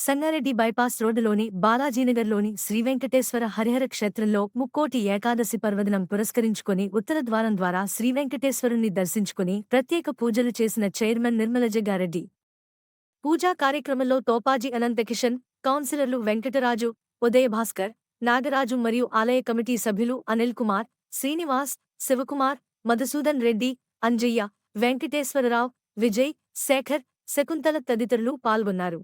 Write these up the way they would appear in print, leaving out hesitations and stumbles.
Sangareddy bypass రోడ్డులోని బాలాజీనగర్లోని శ్రీవెంకటేశ్వర హరిహర క్షేత్రంలో ముక్కోటి ఏకాదశి పర్వదినం పురస్కరించుకొని ఉత్తర ద్వారం ద్వారా శ్రీవెంకటేశ్వరుణ్ణి దర్శించుకుని ప్రత్యేక పూజలు చేసిన చైర్మన్ నిర్మలజగ్గారెడ్డి. పూజా కార్యక్రమంలో తోపాజీ అనంతకిషన్, కౌన్సిలర్లు వెంకటరాజు, ఉదయ భాస్కర్, నాగరాజు మరియు ఆలయ కమిటీ సభ్యులు అనిల్ కుమార్, శ్రీనివాస్, శివకుమార్, మధుసూదన్ రెడ్డి, అంజయ్య, వెంకటేశ్వరరావు, విజయ్, శేఖర్, శకుంతల తదితరులు పాల్గొన్నారు.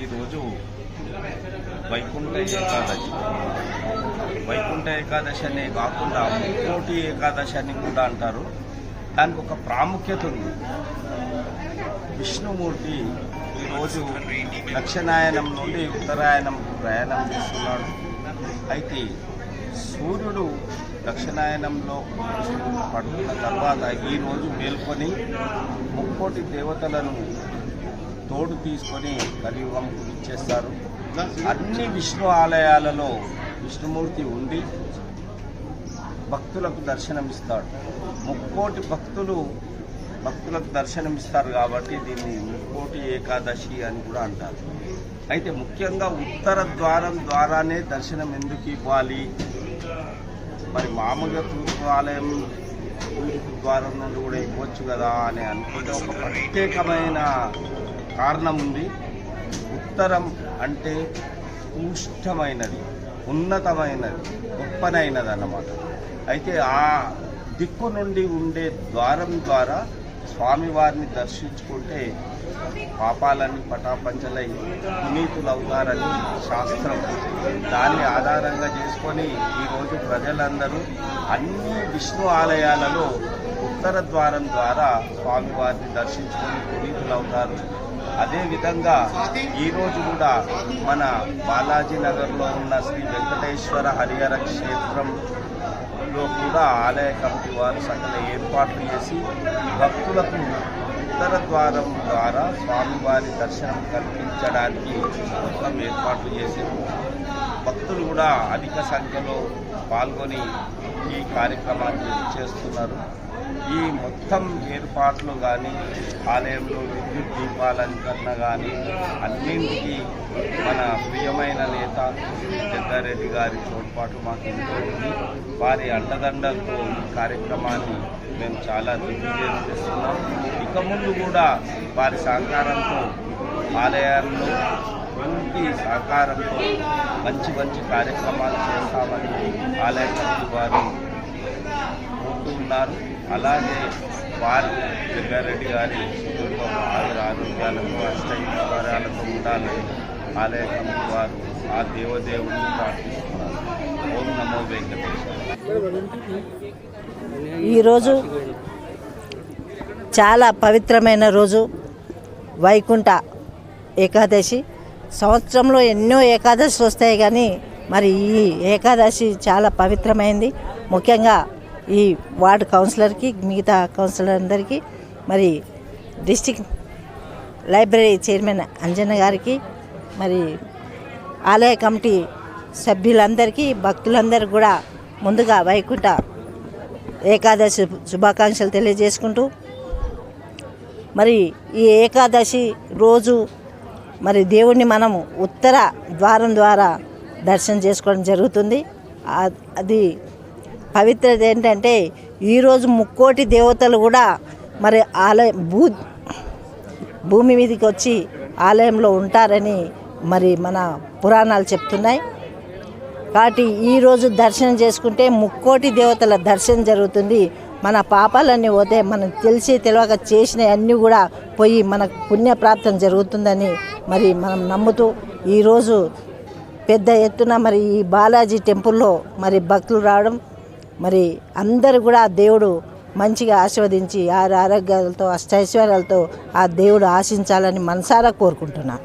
ఈరోజు వైకుంఠ ఏకాదశి. వైకుంఠ ఏకాదశి అనే కాకుండా ముక్కోటి ఏకాదశి అని కూడా అంటారు. దానికి ఒక ప్రాముఖ్యత ఉంది. విష్ణుమూర్తి ఈరోజు దక్షిణాయనం నుండి ఉత్తరాయణంకు ప్రయాణం చేస్తున్నాడు. అయితే సూర్యుడు దక్షిణాయనంలో పడుతున్న తర్వాత ఈరోజు మేల్కొని ముక్కోటి దేవతలను తోడు తీసుకొని కలియుగంకు ఇచ్చేస్తారు. అన్ని విష్ణు ఆలయాలలో విష్ణుమూర్తి ఉండి భక్తులకు దర్శనమిస్తాడు. ముక్కోటి భక్తులకు దర్శనమిస్తారు కాబట్టి దీన్ని ముక్కోటి ఏకాదశి అని కూడా అంటారు. అయితే ముఖ్యంగా ఉత్తర ద్వారం ద్వారానే దర్శనం ఎందుకు ఇవ్వాలి? మరి మామూలుగా తూర్పు ఆలయం తూర్పు ద్వారం నుండి కూడా ఇవ్వచ్చు కదా అని అనుకుంటే ఒక ప్రత్యేకమైన కారణం ఉంది. ఉత్తరం అంటే ఉష్టమైనది, ఉన్నతమైనది, గొప్పనైనది అన్నమాట. అయితే ఆ దిక్కు నుండి ఉండే ద్వారం ద్వారా స్వామివారిని దర్శించుకుంటే పాపాలన్నీ పటాపంచలై పునీతులవుతారని శాస్త్రం. దాన్ని ఆధారంగా చేసుకొని ఈరోజు ప్రజలందరూ అన్ని విష్ణు ఆలయాలలో ఉత్తర ద్వారం ద్వారా స్వామివారిని దర్శించుకొని పునీతులవుతారు. అదేవిధంగా ఈరోజు కూడా మన బాలాజీ నగర్లో ఉన్న శ్రీ వెంకటేశ్వర హరిహర క్షేత్రంలో కూడా ఆలయ కమిటీ వారు సకల ఏర్పాట్లు చేసి భక్తులకు ఉత్తర ద్వారం ద్వారా స్వామివారి దర్శనం కల్పించడానికి మొత్తం ఏర్పాట్లు చేశారు. భక్తులు కూడా అధిక సంఖ్యలో పాల్గొని ఈ కార్యక్రమాన్ని చేస్తున్నారు. ఈ మొత్తం ఏర్పాట్లు కానీ ఆలయంలో విద్యుత్ దీపాలంకరణ కానీ అన్నింటికీ మన ప్రియమైన నేత జగ్గారెడ్డి గారి తోడ్పాటు మాకు ఎంతో ఉంది. వారి అండదండలతో ఈ కార్యక్రమాన్ని మేము చాలా దిగ్విజయం చేస్తున్నాం. ఇక ముందు కూడా వారి సహకారంతో ఆలయాల్లో పూర్తి సహకారంతో మంచి మంచి కార్యక్రమాలు చేస్తామని ఆలయ కమిటీ వారు కోరుతున్నారు. అలాగే వారి జగ్గారెడ్డి గారి కుటుంబం ఆరోగ్యాలతో అష్టైశ్వర్యాలతో ఉండాలని ఆలయ కమిటీ వారు ఆ దేవదేవుడిని ప్రార్థిస్తున్నారు. ఓం నమో వెంకటేశ్వర. ఈరోజు చాలా పవిత్రమైన రోజు, వైకుంఠ ఏకాదశి. సంవత్సరంలో ఎన్నో ఏకాదశి వస్తాయి, కానీ మరి ఈ ఏకాదశి చాలా పవిత్రమైంది. ముఖ్యంగా ఈ వార్డు కౌన్సిలర్కి, మిగతా కౌన్సిలర్ అందరికీ, మరి డిస్టిక్ లైబ్రరీ చైర్మన్ అంజన్న గారికి, మరి ఆలయ కమిటీ సభ్యులందరికీ, భక్తులందరికీ కూడా ముందుగా వైకుంఠ ఏకాదశి శుభాకాంక్షలు తెలియజేసుకుంటూ, మరి ఈ ఏకాదశి రోజు మరి దేవుణ్ణి మనం ఉత్తర ద్వారం ద్వారా దర్శనం చేసుకోవడం జరుగుతుంది. అది పవిత్రత ఏంటంటే ఈరోజు ముక్కోటి దేవతలు కూడా మరి భూమి మీదకి వచ్చి ఆలయంలో ఉంటారని మరి మన పురాణాలు చెప్తున్నాయి. కాబట్టి ఈరోజు దర్శనం చేసుకుంటే ముక్కోటి దేవతల దర్శనం జరుగుతుంది. మన పాపాలన్నీ పోతే మనం తెలిసి తెలియక చేసిన అన్నీ కూడా పోయి మనకు పుణ్యప్రాప్తం జరుగుతుందని మరి మనం నమ్ముతూ ఈరోజు పెద్ద ఎత్తున మరి ఈ బాలాజీ టెంపుల్లో మరి భక్తులు రావడం, మరి అందరూ కూడా దేవుడు మంచిగా ఆశీర్వదించి ఆరోగ్యాలతో అష్టైశ్వర్యాలతో ఆ దేవుడు ఆశించాలని మనసారా కోరుకుంటున్నాను.